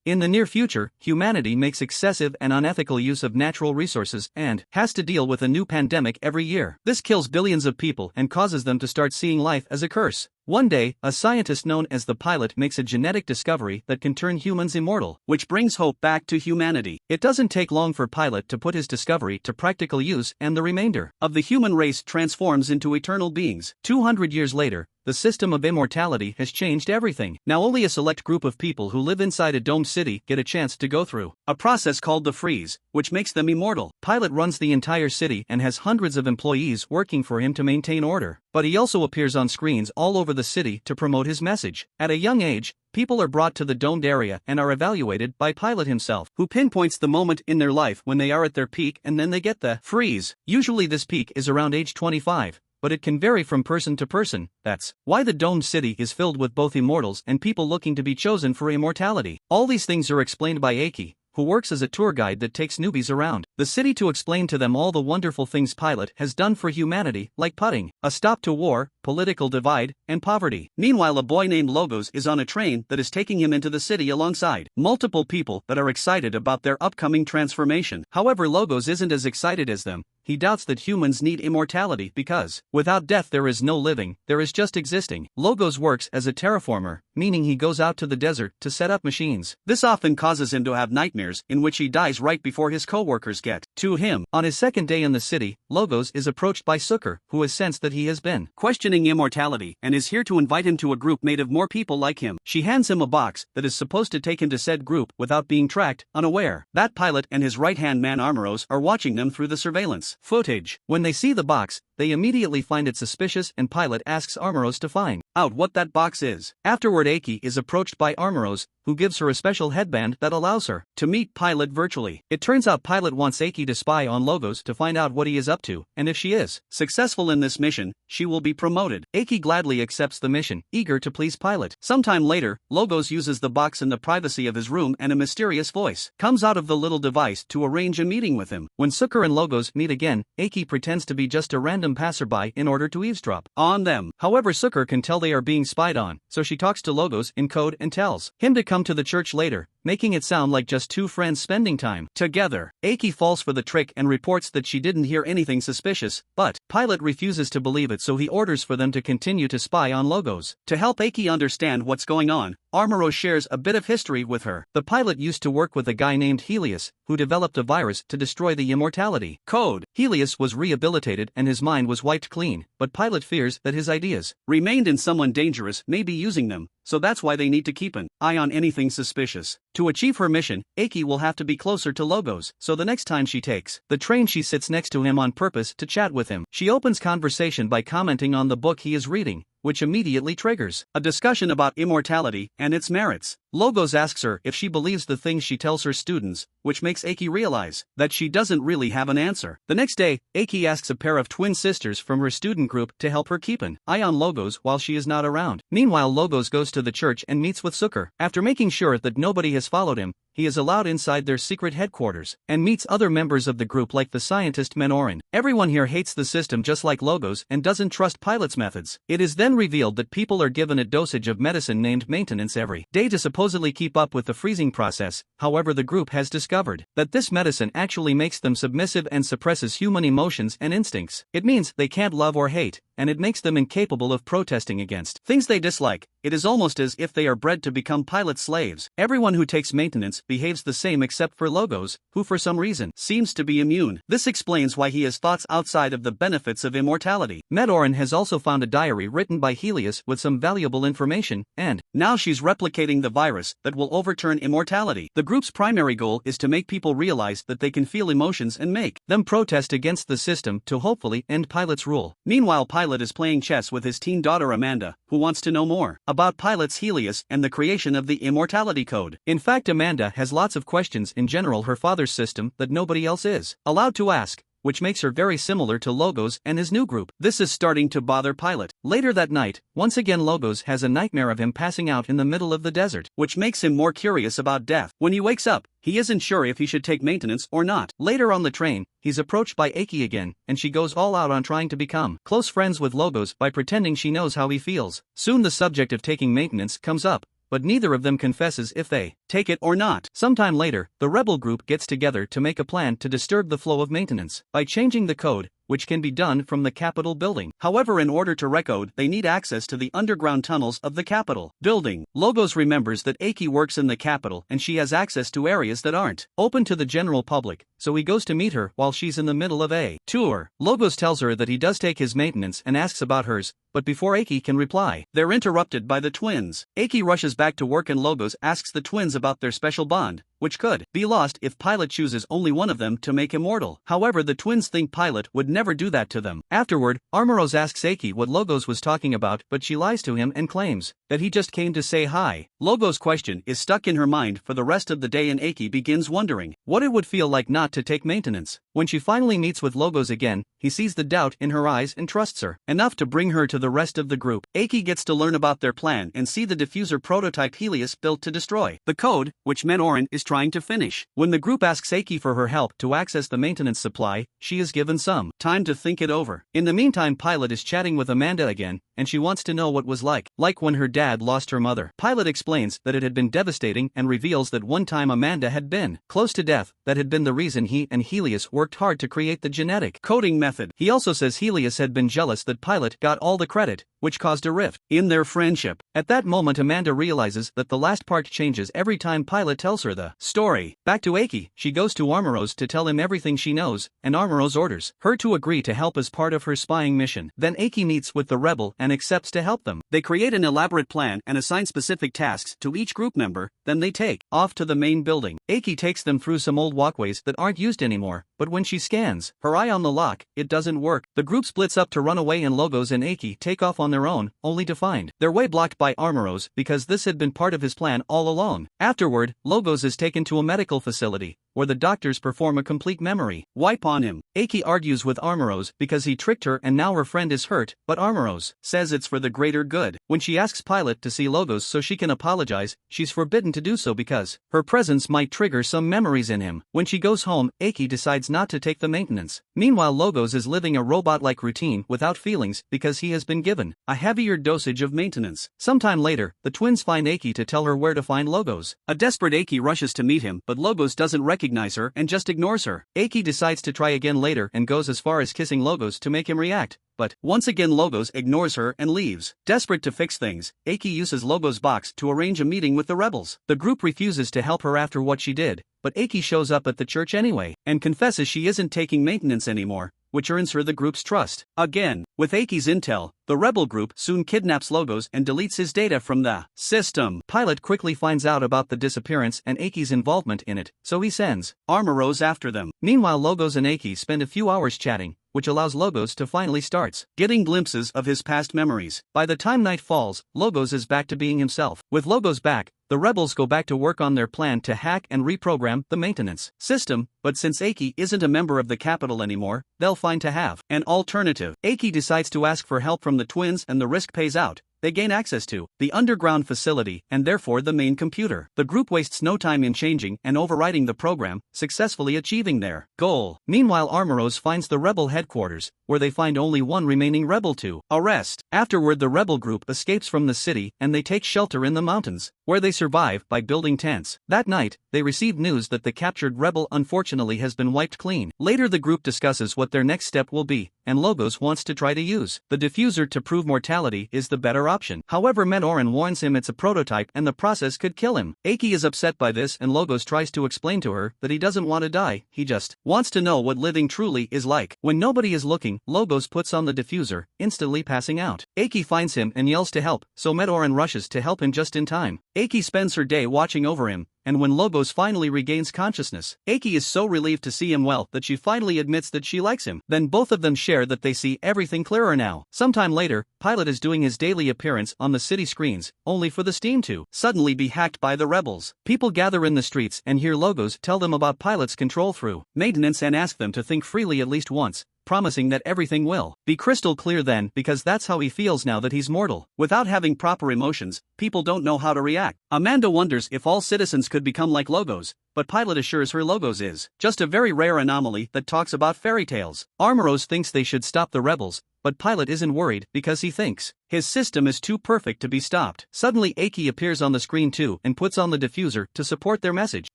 In the near future, humanity makes excessive and unethical use of natural resources and has to deal with a new pandemic every year. This kills billions of people and causes them to start seeing life as a curse. One day, a scientist known as the Pilot makes a genetic discovery that can turn humans immortal, which brings hope back to humanity. It doesn't take long for Pilot to put his discovery to practical use, and the remainder of the human race transforms into eternal beings. 200 years later, the system of immortality has changed everything. Now only a select group of people who live inside a domed city get a chance to go through a process called the freeze, which makes them immortal. Pilot runs the entire city and has hundreds of employees working for him to maintain order. But he also appears on screens all over the city to promote his message. At a young age, people are brought to the domed area and are evaluated by Pilot himself, who pinpoints the moment in their life when they are at their peak, and then they get the freeze. Usually this peak is around age 25. But it can vary from person to person. That's why the domed city is filled with both immortals and people looking to be chosen for immortality. All these things are explained by Aki, who works as a tour guide that takes newbies around the city to explain to them all the wonderful things Pilot has done for humanity, like putting a stop to war, political divide, and poverty. Meanwhile, a boy named Logos is on a train that is taking him into the city alongside multiple people that are excited about their upcoming transformation. However, Logos isn't as excited as them. He doubts that humans need immortality because, without death there is no living, there is just existing. Logos works as a terraformer, meaning he goes out to the desert to set up machines. This often causes him to have nightmares in which he dies right before his co-workers get to him. On his second day in the city, Logos is approached by Sukkar, who has sensed that he has been questioning immortality and is here to invite him to a group made of more people like him. She hands him a box that is supposed to take him to said group without being tracked, unaware that Pilot and his right-hand man Armoros are watching them through the surveillance footage. When they see the box, they immediately find it suspicious, and Pilot asks Armoros to find out what that box is. Afterward, Aki is approached by Armoros, who gives her a special headband that allows her to meet Pilot virtually. It turns out Pilot wants Aki to spy on Logos to find out what he is up to, and if she is successful in this mission, she will be promoted. Aki gladly accepts the mission, eager to please Pilot. Sometime later, Logos uses the box in the privacy of his room, and a mysterious voice comes out of the little device to arrange a meeting with him. When Sukkar and Logos meet again, Aki pretends to be just a random passerby in order to eavesdrop on them. However, Sukkar can tell they are being spied on, so she talks to Logos in code and tells him to come to the church later, making it sound like just two friends spending time together. Aki falls for the trick and reports that she didn't hear anything suspicious, but Pilot refuses to believe it, so he orders for them to continue to spy on Logos. To help Aki understand what's going on, Armoros shares a bit of history with her. The Pilot used to work with a guy named Helios, who developed a virus to destroy the immortality code. Helios was rehabilitated and his mind was wiped clean, but Pilot fears that his ideas remained in someone dangerous may be using them, so that's why they need to keep an eye on anything suspicious. To achieve her mission, Aki will have to be closer to Logos, so the next time she takes the train she sits next to him on purpose to chat with him. She opens conversation by commenting on the book he is reading, which immediately triggers a discussion about immortality and its merits. Logos asks her if she believes the things she tells her students, which makes Aki realize that she doesn't really have an answer. The next day, Aki asks a pair of twin sisters from her student group to help her keep an eye on Logos while she is not around. Meanwhile, Logos goes to the church and meets with Sukkar. After making sure that nobody has followed him, he is allowed inside their secret headquarters and meets other members of the group like the scientist Menorin. Everyone here hates the system just like Logos and doesn't trust Pilot's methods. It is then revealed that people are given a dosage of medicine named maintenance every day to supposedly keep up with the freezing process. However, the group has discovered that this medicine actually makes them submissive and suppresses human emotions and instincts. It means they can't love or hate, and it makes them incapable of protesting against things they dislike. It is almost as if they are bred to become Pilot slaves. Everyone who takes maintenance behaves the same except for Logos, who for some reason seems to be immune. This explains why he has thoughts outside of the benefits of immortality. Medorin has also found a diary written by Helios with some valuable information, and now she's replicating the virus that will overturn immortality. The group's primary goal is to make people realize that they can feel emotions and make them protest against the system to hopefully end Pilot's rule. Meanwhile, Pilot is playing chess with his teen daughter Amanda, who wants to know more about Pilot's Helios and the creation of the immortality code. In fact, Amanda has lots of questions in general her father's system that nobody else is allowed to ask, which makes her very similar to Logos and his new group. This is starting to bother Pilot. Later that night, once again Logos has a nightmare of him passing out in the middle of the desert, which makes him more curious about death. When he wakes up, he isn't sure if he should take maintenance or not. Later on the train, he's approached by Aki again, and she goes all out on trying to become close friends with Logos by pretending she knows how he feels. Soon the subject of taking maintenance comes up, but neither of them confesses if they take it or not. Sometime later, the rebel group gets together to make a plan to disturb the flow of maintenance by changing the code, which can be done from the Capitol building. However, in order to recode, they need access to the underground tunnels of the Capitol building. Logos remembers that Aki works in the Capitol and she has access to areas that aren't open to the general public, so he goes to meet her while she's in the middle of a tour. Logos tells her that he does take his maintenance and asks about hers, but before Aki can reply, they're interrupted by the twins. Aki rushes back to work and Logos asks the twins about their special bond, which could be lost if Pilot chooses only one of them to make immortal. However, the twins think Pilot would never do that to them. Afterward, Armoros asks Aki what Logos was talking about, but she lies to him and claims that he just came to say hi. Logos' question is stuck in her mind for the rest of the day and Aki begins wondering what it would feel like not to take maintenance. When she finally meets with Logos again, he sees the doubt in her eyes and trusts her enough to bring her to the rest of the group. Aki gets to learn about their plan and see the diffuser prototype Helios built to destroy the code, which Medoran is trying to finish. When the group asks Aki for her help to access the maintenance supply, she is given some time to think it over. In the meantime, Pilot is chatting with Amanda again, and she wants to know what was like when her dad lost her mother. Pilot explains that it had been devastating and reveals that one time Amanda had been close to death. That had been the reason he and Helios worked hard to create the genetic coding method. He also says Helios had been jealous that Pilot got all the credit, which caused a rift in their friendship. At that moment, Amanda realizes that the last part changes every time Pilot tells her the story. Back to Aki, she goes to Armoros to tell him everything she knows, and Armoros orders her to agree to help as part of her spying mission. Then Aki meets with the rebel and accepts to help them. They create an elaborate plan and assign specific tasks to each group member, then they take off to the main building. Aki takes them through some old walkways that aren't used anymore, but when she scans her eye on the lock, it doesn't work. The group splits up to run away and Logos and Aki take off on their own, only to find their way blocked by Armoros because this had been part of his plan all along. Afterward, Logos is taken to a medical facility, where the doctors perform a complete memory wipe on him. Aki argues with Armoros because he tricked her and now her friend is hurt, but Armoros says it's for the greater good. When she asks Pilot to see Logos so she can apologize, she's forbidden to do so because her presence might trigger some memories in him. When she goes home, Aki decides not to take the maintenance. Meanwhile, Logos is living a robot-like routine without feelings because he has been given a heavier dosage of maintenance. Sometime later, the twins find Aki to tell her where to find Logos. A desperate Aki rushes to meet him, but Logos doesn't recognize her and just ignores her. Aki decides to try again later and goes as far as kissing Logos to make him react. But once again Logos ignores her and leaves. Desperate to fix things, Aki uses Logos' box to arrange a meeting with the rebels. The group refuses to help her after what she did, but Aki shows up at the church anyway, and confesses she isn't taking maintenance anymore, which earns her the group's trust. Again, with Aki's intel, the rebel group soon kidnaps Logos and deletes his data from the system. Pilot quickly finds out about the disappearance and Aki's involvement in it, so he sends Armoros after them. Meanwhile, Logos and Aki spend a few hours chatting, which allows Logos to finally starts getting glimpses of his past memories. By the time night falls, Logos is back to being himself. With Logos back, the rebels go back to work on their plan to hack and reprogram the maintenance system, but since Aki isn't a member of the Capitol anymore, they'll find to have an alternative. Aki decides to ask for help from the twins and the risk pays out. They gain access to the underground facility and therefore the main computer. The group wastes no time in changing and overriding the program, successfully achieving their goal. Meanwhile, Armoros finds the rebel headquarters, where they find only one remaining rebel to arrest. Afterward, the rebel group escapes from the city and they take shelter in the mountains, where they survive by building tents. That night, they receive news that the captured rebel unfortunately has been wiped clean. Later, the group discusses what their next step will be, and Logos wants to try to use the diffuser to prove mortality is the better option. However, Medoran warns him it's a prototype and the process could kill him. Aki is upset by this and Logos tries to explain to her that he doesn't want to die, he just wants to know what living truly is like. When nobody is looking, Logos puts on the diffuser, instantly passing out. Aki finds him and yells to help, so Medoran rushes to help him just in time. Aki spends her day watching over him, and when Logos finally regains consciousness, Aki is so relieved to see him well that she finally admits that she likes him. Then both of them share that they see everything clearer now. Sometime later, Pilot is doing his daily appearance on the city screens, only for the steam to suddenly be hacked by the rebels. People gather in the streets and hear Logos tell them about Pilot's control through maintenance and ask them to think freely at least once, promising that everything will be crystal clear then, because that's how he feels now that he's mortal. Without having proper emotions, people don't know how to react. Amanda wonders if all citizens could become like Logos, but Pilot assures her Logos is just a very rare anomaly that talks about fairy tales. Armoros thinks they should stop the rebels, but Pilot isn't worried because he thinks his system is too perfect to be stopped. Suddenly Aki appears on the screen too and puts on the diffuser to support their message,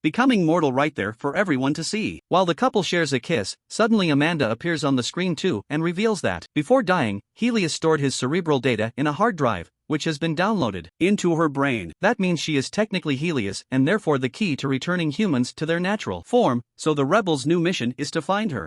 becoming mortal right there for everyone to see. While the couple shares a kiss, suddenly Amanda appears on the screen too and reveals that, before dying, Helios stored his cerebral data in a hard drive, which has been downloaded into her brain. That means she is technically Helios and therefore the key to returning humans to their natural form, so the rebels' new mission is to find her.